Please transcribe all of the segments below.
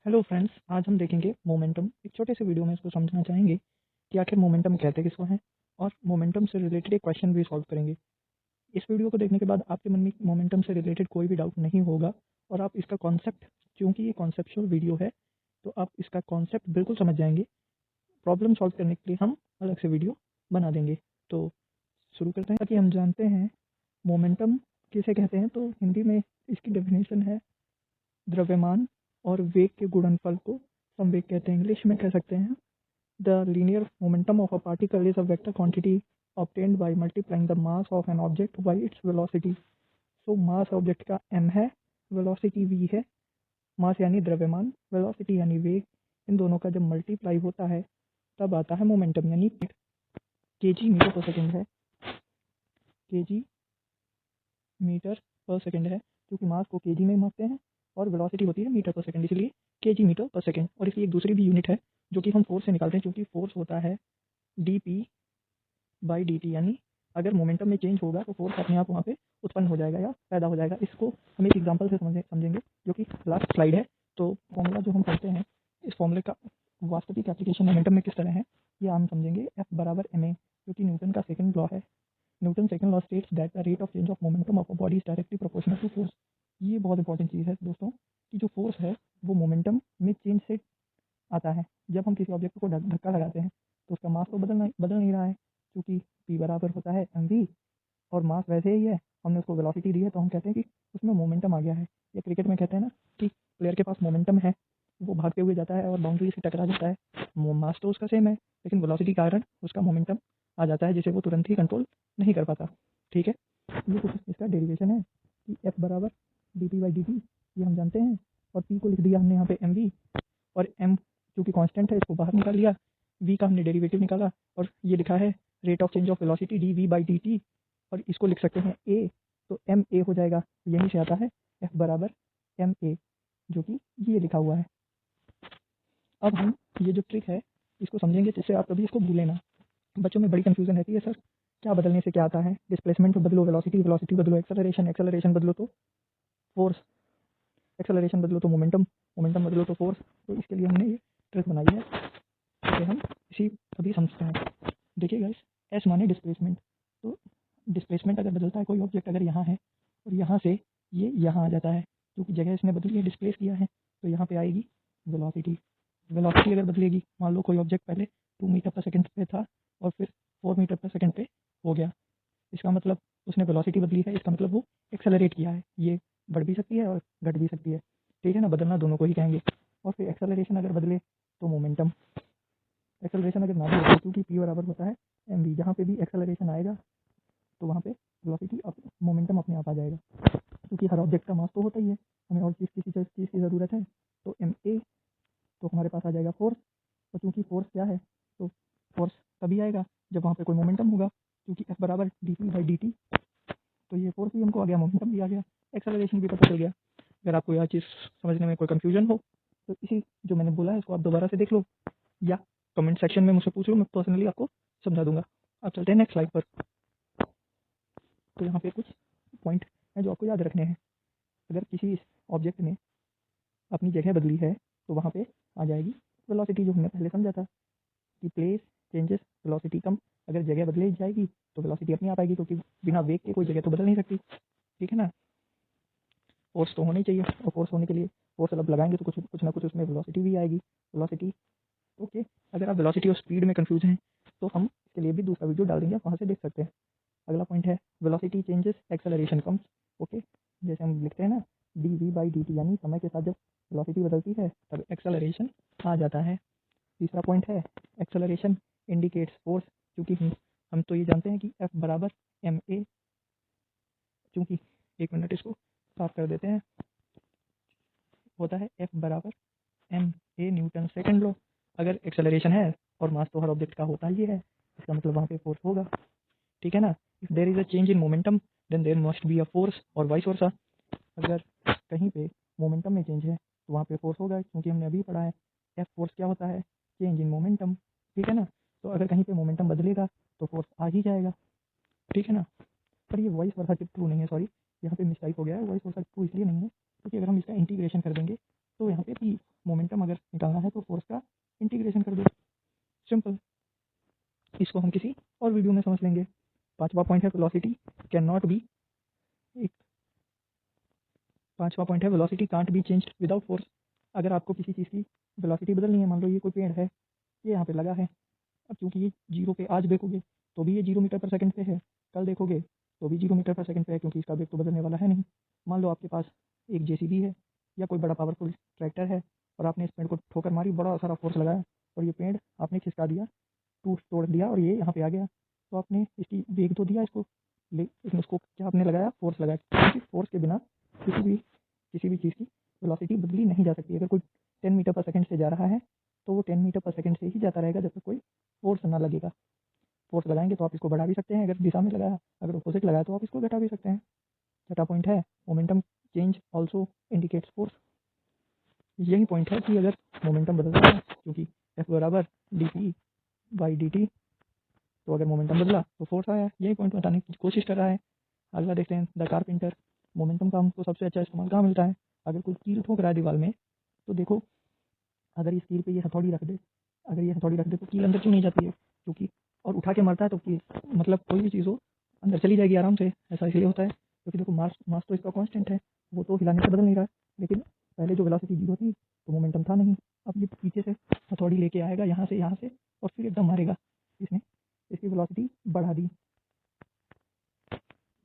Hello friends, आज हम देखेंगे मोमेंटम। एक छोटे से वीडियो में इसको समझना चाहेंगे कि आखिर मोमेंटम कहते किसको हैं और मोमेंटम से रिलेटेड एक क्वेश्चन भी सॉल्व करेंगे। इस वीडियो को देखने के बाद आपके मन में मोमेंटम से रिलेटेड कोई भी डाउट नहीं होगा और आप इसका कॉन्सेप्ट, क्योंकि ये कॉन्सेप्चुअल वीडियो है, तो आप इसका कॉन्सेप्ट बिल्कुल समझ जाएंगे। प्रॉब्लम सॉल्व करने के लिए हम अलग से वीडियो बना देंगे। तो शुरू करते हैं। ताकि हम जानते हैं मोमेंटम किसे कहते हैं, तो हिंदी में इसकी डेफिनेशन है द्रव्यमान और वेग के गुणनफल को संवेग कहते हैं। इंग्लिश में कह सकते हैं the linear momentum of a particle is a vector quantity obtained by multiplying the mass of an object by its velocity। तो मास ऑब्जेक्ट का m है, वेलोसिटी v है। मास यानी द्रव्यमान, वेलोसिटी यानी वेग, इन दोनों का जब मल्टीप्लाई होता है तब आता है मोमेंटम, यानी केजी मीटर पर सेकेंड है। केजी मीटर पर सेकेंड है क्योंकि मास को केजी में मापते हैं और वेलोसिटी होती है मीटर पर सेकेंड, इसलिए केजी मीटर पर सेकेंड। और इसकी एक दूसरी भी यूनिट है जो कि हम फोर्स से निकालते हैं, क्योंकि फोर्स होता है dp/dt, यानी अगर मोमेंटम में चेंज होगा तो फोर्स अपने आप वहाँ पे उत्पन्न हो जाएगा या पैदा हो जाएगा। इसको हम एक एग्जांपल से समझेंगे जो कि लास्ट स्लाइड है। तो फॉर्मूला जो हम पढ़ते हैं, इस फॉर्मूले का वास्तविक एप्लीकेशन मोमेंटम में किस तरह है ये हम समझेंगे। F बराबर ma, जो कि न्यूटन का सेकंड लॉ है। Newton second law states that the rate of change of momentum of a body is directly proportional to force. ये बहुत इंपॉर्टेंट चीज़ है दोस्तों, कि जो फोर्स है वो मोमेंटम में चेंज से आता है। जब हम किसी ऑब्जेक्ट को धक्का लगाते हैं तो उसका मास तो बदल नहीं रहा है, क्योंकि p बराबर होता है mv और मास वैसे ही है। हमने उसको वेलोसिटी दी है तो हम कहते हैं कि उसमें मोमेंटम आ गया है। या क्रिकेट में कहते हैं ना कि प्लेयर के पास मोमेंटम है, वो भागते हुए जाता है और बाउंड्री से टकरा जाता है। मास तो उसका सेम है, लेकिन वेलोसिटी के कारण उसका मोमेंटम आ जाता है, जिसे वो तुरंत ही कंट्रोल नहीं कर पाता। ठीक है, ये कुछ इसका डेरिवेशन है कि F बराबर dp/dt, ये हम जानते हैं। और P को लिख दिया हमने यहाँ पे mv, और m क्योंकि कांस्टेंट है इसको बाहर निकाल लिया, v का हमने डेरिवेटिव निकाला और ये लिखा है rate of change of velocity dv/dt, और इसको लिख सकते हैं a, तो ma हो जाएगा। यहीं से आता है F बराबर ma, जो कि ये लिखा हुआ है। अब हम ये जो ट्रिक है इसको समझेंगे, जिससे आप कभी इसको भूलें ना। बच्चों में बड़ी कंफ्यूजन रहती है, सर क्या बदलने से क्या आता है? डिस्प्लेसमेंट बदलो वेलोसिटी, वेलोसिटी बदलो एक्सेलरेशन, एक्सेलरेशन बदलो तो फोर्स, एक्सेलरेशन बदलो तो मोमेंटम, मोमेंटम बदलो तो फोर्स। तो इसके लिए हमने ये ट्रिक बनाई है, जिसे हम इसी अभी समझते हैं। देखिए गाइस, एस माने डिस्प्लेसमेंट। तो डिस्प्लेसमेंट अगर बदलता है, कोई ऑब्जेक्ट अगर यहाँ है और यहाँ से ये यहाँ आ जाता है, क्योंकि जगह इसने बदली है, डिस्प्लेस किया है, तो यहाँ पे आएगी वेलोसिटी। वेलोसिटी अगर बदलेगी, मान लो कोई ऑब्जेक्ट पहले 2 मीटर पर सेकंड पे था और फिर 4 मीटर पर सेकंड पे हो गया, इसका मतलब उसने वेलोसिटी बदली है, इसका मतलब वो एक्सेलरेट किया है। ये बढ़ भी सकती है और घट भी सकती है, ठीक है ना। बदलना दोनों को ही कहेंगे। और फिर एक्सेलरेशन अगर बदले तो मोमेंटम, एक्सेलरेशन अगर ना भी हो, क्योंकि p बराबर होता है mv, जहाँ पे भी एक्सेलरेशन आएगा तो वहाँ पे वेलोसिटी मोमेंटम अपने आप आ जाएगा, क्योंकि हर ऑब्जेक्ट का मास तो होता ही है। हमें और किसी चीज़ की ज़रूरत है, तो ma, तो हमारे पास आ जाएगा फोर्स। और क्योंकि फोर्स क्या है, तो फोर्स तभी आएगा जब वहाँ पे कोई मोमेंटम होगा, क्योंकि F बराबर dp/dt। तो ये फोर्स भी हमको आ गया, मोमेंटम भी आ गया, एक्सेलरेशन भी पता चल गया। अगर आपको यह चीज़ समझने में कोई कंफ्यूजन हो तो इसी जो मैंने बोला है इसको आप दोबारा से देख लो, या कमेंट सेक्शन में मुझसे पूछ लो, मैं पर्सनली आपको समझा दूंगा। अब चलते हैं नेक्स्ट स्लाइड पर। तो यहाँ पे कुछ पॉइंट हैं जो आपको याद रखने हैं। अगर किसी ऑब्जेक्ट ने अपनी जगह बदली है तो वहाँ पे आ जाएगी वेलोसिटी, जो हमने पहले समझा था कि प्लेस चेंजेस वेलोसिटी कम। अगर जगह बदली जाएगी तो वेलोसिटी अपने आप आएगी, क्योंकि बिना वेग के कोई जगह तो बदल नहीं सकती, ठीक है ना। फोर्स तो होनी चाहिए, और फोर्स होने के लिए फोर्स जब लगाएंगे तो कुछ ना कुछ उसमें वेलोसिटी भी आएगी। Velocity, okay. अगर आप वेलोसिटी और स्पीड में कंफ्यूज हैं तो हम इसके लिए भी दूसरा वीडियो डाल देंगे, आप वहाँ से देख सकते हैं। अगला पॉइंट है velocity changes acceleration comes, okay. जैसे हम लिखते हैं ना dv/dt, यानी समय के साथ जब वेलोसिटी बदलती है तब एक्सेलरेशन आ जाता है। तीसरा पॉइंट है एक्सेलरेशन इंडिकेट्स फोर्स, क्योंकि हम तो ये जानते हैं कि F बराबर ma, क्योंकि एक मिनट इसको साफ कर देते हैं, होता है F बराबर ma न्यूटन सेकंड लॉ। अगर एक्सेलरेशन है और मास तो हर ऑब्जेक्ट का होता ही है, इसका मतलब वहाँ पे फोर्स होगा, ठीक है ना। If there is a change in momentum then there must be a force, और वाइस वर्सा। अगर कहीं पे मोमेंटम में चेंज है तो वहाँ पे फोर्स होगा, क्योंकि हमने अभी पढ़ा है एफ फोर्स क्या होता है, चेंज इन मोमेंटम, ठीक है ना। तो अगर कहीं पे मोमेंटम बदलेगा तो फोर्स आ ही जाएगा, ठीक है ना। पर ये वाइस वर्सा ट्रू नहीं है, सॉरी, यहाँ पे मिस्टाइप हो गया है। वाइस वर्सा ट्रू इसलिए नहीं है क्योंकि अगर हम इसका इंटीग्रेशन कर देंगे तो यहाँ पे पी मोमेंटम पांचवा पॉइंट है वेलोसिटी कैन नॉट बी एक पांचवा पॉइंट है velocity can't be changed without force. अगर आपको किसी चीज़ की वेलोसिटी बदलनी है, मान लो ये कोई पेड़ है, ये यहाँ पे लगा है, अब क्योंकि ये 0 पे आज देखोगे तो भी ये 0 मीटर पर सेकंड पे है, कल देखोगे तो भी 0 मीटर पर सेकंड पे है, क्योंकि इसका वेग तो बदलने वाला है नहीं। मान लो आपके पास एक जेसीबी है या कोई बड़ा पावरफुल ट्रैक्टर है और आपने इस पेड़ को ठोकर मारी, बड़ा सारा फोर्स लगाया और ये पेड़ आपने खिसका दिया, टूट तोड़ दिया और ये यहाँ पे आ गया। तो आपने इसकी वेग तो दिया इसको, लेकिन उसको क्या आपने लगाया, फोर्स लगाया, क्योंकि फोर्स के बिना किसी भी चीज़ की वेलोसिटी बदली नहीं जा सकती। अगर कोई 10 मीटर पर सेकंड से जा रहा है तो वो 10 मीटर पर सेकंड से ही जाता रहेगा जब तक कोई फोर्स ना लगेगा। फोर्स लगाएंगे तो आप इसको बढ़ा भी सकते हैं, अगर दिशा में लगाया, अगर अपोजिट लगाया तो आप इसको घटा भी सकते हैं। छठा पॉइंट है momentum change also indicates force. यही पॉइंट है कि अगर मोमेंटम बदल रहा है, क्योंकि एफ बराबर D P by D T, तो अगर मोमेंटम बदला तो फोर्स आया। यही पॉइंट बताने की कोशिश कर रहा है। अगला देखते हैं द कारपेंटर। मोमेंटम का हमको सबसे अच्छा इस्तेमाल कहाँ मिलता है, अगर कोई कील ठोक रहा है दीवार में, तो देखो अगर इस कील पे ये हथौड़ी रख दे, अगर ये हथौड़ी रख दे तो कील अंदर क्यों नहीं जाती है, क्योंकि और उठा के मारता है तो कील मतलब कोई भी चीज़ हो अंदर चली जाएगी आराम से। ऐसा इसलिए होता है क्योंकि देखो मास तो इसका कांस्टेंट है, वो तो हिलाने से बदल नहीं रहा है। लेकिन पहले जो वेलोसिटी 0 थी तो मोमेंटम था नहीं, अब ये पीछे से हथौड़ी लेके आएगा यहाँ से और फिर एकदम मारेगा। इसने इसकी वेलोसिटी बढ़ा दी।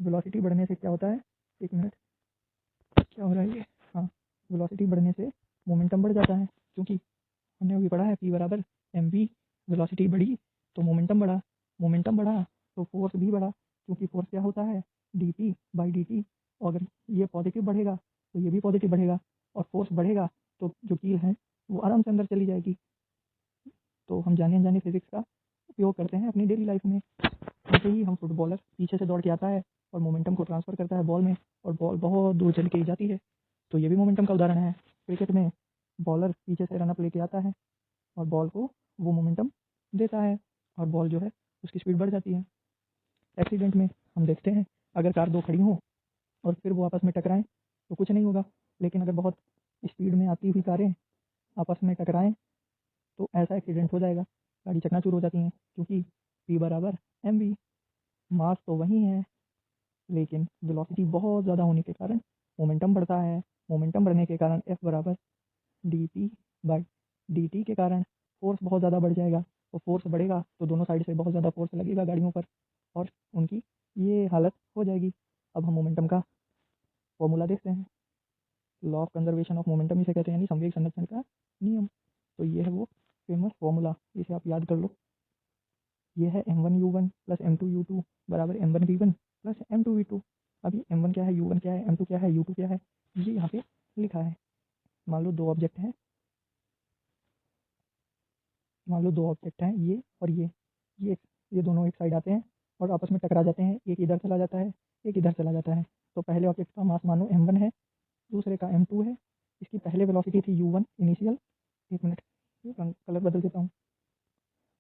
वेलोसिटी बढ़ने से क्या होता है, एक मिनट, क्या हो रहा है ये, हाँ, वेलोसिटी बढ़ने से मोमेंटम बढ़ जाता है, क्योंकि हमने अभी पढ़ा है पी बराबर एम वी। वेलोसिटी बढ़ी तो मोमेंटम बढ़ा तो फोर्स भी बढ़ा, क्योंकि फोर्स क्या होता है, D P by D T. और अगर ये पॉजिटिव बढ़ेगा तो ये भी पॉजिटिव बढ़ेगा, और फोर्स बढ़ेगा तो जो कील है वो आराम से अंदर चली जाएगी। तो हम जाने अनजाने फिजिक्स का उपयोग करते हैं अपनी डेली लाइफ में। जैसे ही हम फुटबॉलर पीछे से दौड़ के आता है और मोमेंटम को ट्रांसफ़र करता है बॉल में, और बॉल बहुत दूर चल के जाती है, तो ये भी मोमेंटम का उदाहरण है। क्रिकेट में बॉलर पीछे से रनअप लेके आता है और बॉल को वो मोमेंटम देता है और बॉल जो है उसकी स्पीड बढ़ जाती है। एक्सीडेंट में हम देखते हैं अगर कार दो खड़ी हों और फिर वो आपस में टकराएं तो कुछ नहीं होगा, लेकिन अगर बहुत स्पीड में आती हुई कारें आपस में टकराएं तो ऐसा एक्सीडेंट हो जाएगा, गाड़ी चकनाचूर हो जाती हैं, क्योंकि पी बराबर एम वी। मास तो वही है, लेकिन वेलोसिटी बहुत ज़्यादा होने के कारण मोमेंटम बढ़ता है। मोमेंटम बढ़ने के कारण एफ बराबर D P by D T के कारण फोर्स बहुत ज़्यादा बढ़ जाएगा। तो फोर्स बढ़ेगा तो दोनों साइड से बहुत ज़्यादा फोर्स लगेगा गाड़ियों पर और उनकी ये हालत हो जाएगी। अब हम मोमेंटम का फॉर्मूला देखते हैं। Law of conservation of momentum इसे कहते हैं, यानी संवेग संरक्षण का नियम। तो ये है वो फेमस फॉर्मूला, इसे आप याद कर लो। ये है m1u1 प्लस m2u2 बराबर m1v1 प्लस m2v2। अब ये m1 क्या है, u1 क्या है, m2 क्या है, u2 क्या है, ये यहाँ पे लिखा है। मान लो दो ऑब्जेक्ट हैं, ये और ये दोनों एक साइड आते हैं और आपस में टकरा जाते हैं। एक इधर चला जाता है, एक इधर चला जाता है। तो पहले ऑब्जेक्ट का मास मानो m1 है, दूसरे का m2 है। इसकी पहले वेलोसिटी थी u1 इनिशियल, एक मिनट ये कलर बदल देता हूँ।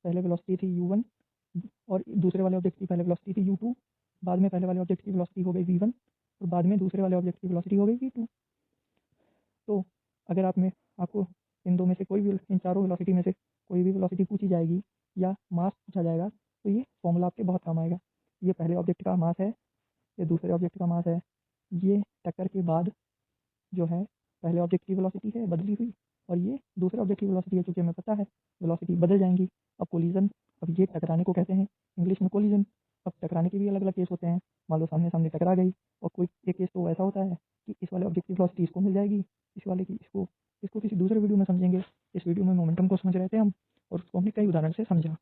पहले वेलोसिटी थी u1 और दूसरे वाले ऑब्जेक्ट की पहले वेलोसिटी थी u2। बाद में पहले वाले ऑब्जेक्ट की वेलोसिटी हो गई v1 और बाद में दूसरे वाले ऑब्जेक्ट की वेलोसिटी हो गई v2। तो अगर आपको इन दो में से कोई भी, इन चारों वेलोसिटी में से कोई भी वेलोसिटी पूछी जाएगी या मास पूछा जाएगा तो ये फॉर्मूला आपके बहुत काम आएगा। ये पहले ऑब्जेक्ट का मास है, ये दूसरे ऑब्जेक्ट का मास है, ये टक्कर के बाद जो है पहले ऑब्जेक्ट की वेलोसिटी है बदली हुई, और ये दूसरे ऑब्जेक्ट की वेलोसिटी है, क्योंकि हमें पता है वेलोसिटी बदल जाएंगी। अब कोलिजन, अब ये टकराने को कहते हैं इंग्लिश में कोलिजन। अब टकराने के भी अलग अलग केस होते हैं। मान लो सामने सामने टकरा गई और कोई एक केस तो ऐसा होता है कि इस वाले ऑब्जेक्ट की वेलोसिटी इसको मिल जाएगी, इस वाले की इसको। इसको किसी दूसरे वीडियो में समझेंगे। इस वीडियो में मोमेंटम को समझ रहे थे हम और उसको हमने कई उदाहरण से समझा।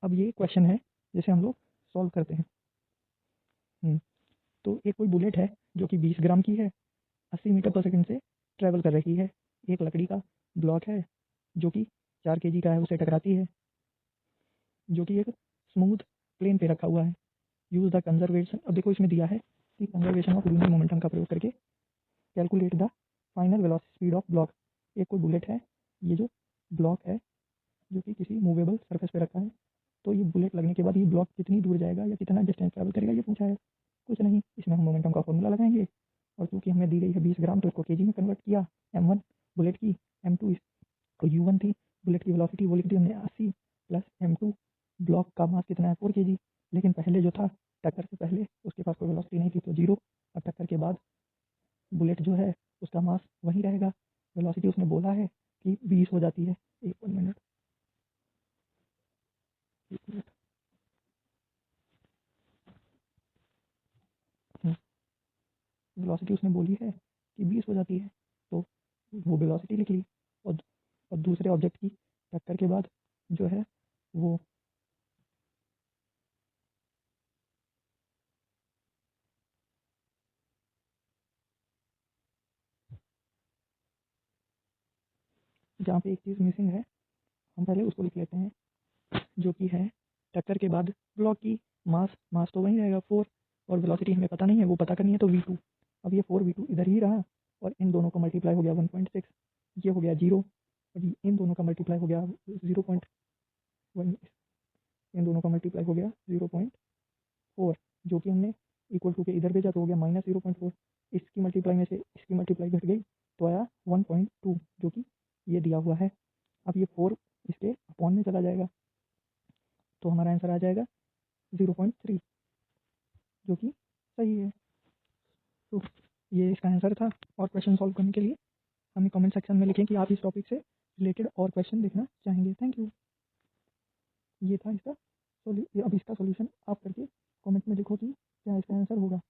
अब ये क्वेश्चन है जिसे हम लोग सॉल्व करते हैं। तो एक कोई बुलेट है जो कि 20 ग्राम की है, 80 मीटर पर सेकंड से ट्रैवल कर रही है। एक लकड़ी का ब्लॉक है जो कि 4 केजी का है, उसे टकराती है, जो कि एक स्मूथ प्लेन पे रखा हुआ है। यूज़ द कंजर्वेशन, अब देखो इसमें दिया है कि कंजर्वेशन ऑफ लीनियर मोमेंटम का प्रयोग करके calculate the final velocity speed of block. एक कोई बुलेट है, ये जो ब्लॉक है जो कि किसी मूवेबल सरफेस पे रखा है, तो ये बुलेट लगने के बाद ये ब्लॉक कितनी दूर जाएगा या कितना डिस्टेंस ट्रैवल करेगा ये पूछा है। कुछ नहीं, इसमें हम मोमेंटम का फॉर्मूला लगाएंगे और क्योंकि हमें दी गई है 20 ग्राम तो इसको केजी में कन्वर्ट किया। m1 बुलेट की, m2 तो u1 थी बुलेट की वेलोसिटी, वो लिख दी हमने 80 प्लस m2 ब्लॉक का मास कितना है 4 केजी। लेकिन पहले जो था टक्कर से पहले उसके पास कोई वेलोसिटी नहीं थी तो 0, और टक्कर के बाद बुलेट जो है उसका मास वहीं रहेगा। वेलोसिटी उसने बोला है कि 20 हो जाती है। एक मिनट, एक मिनट। वेलोसिटी उसने बोली है कि 20 हो जाती है, तो वो वेलोसिटी लिख ली, और दूसरे ऑब्जेक्ट की टक्कर के बाद जो है वो जहाँ पे एक चीज़ मिसिंग है हम पहले उसको लिख लेते हैं, जो कि है टक्कर के बाद ब्लॉक की मास तो वहीं रहेगा 4, और वेलोसिटी हमें पता नहीं है, वो पता करनी है तो v2। अब ये 4v2 इधर ही रहा, और इन दोनों का मल्टीप्लाई हो गया 1.6, ये हो गया 0, और इन दोनों का मल्टीप्लाई हो गया 0.1, इन दोनों का मल्टीप्लाई हो गया 0.4, जो कि हमने इक्वल टू के इधर भेजा तो हो गया -0.4। इसकी मल्टीप्लाई में से इसकी मल्टीप्लाई घट गई तो आया 1.2, जो कि ये दिया हुआ है। अब ये 4 इसके अपॉन में चला जाएगा, तो हमारा आंसर आ जाएगा 0.3, जो कि सही है। तो ये इसका आंसर था, और क्वेश्चन सॉल्व करने के लिए हमें कमेंट सेक्शन में लिखें कि आप इस टॉपिक से रिलेटेड और क्वेश्चन देखना चाहेंगे। Thank you. ये था इसका अब इसका सॉल्यूशन आप करके कमेंट में लिखो कि क्या इसका आंसर होगा।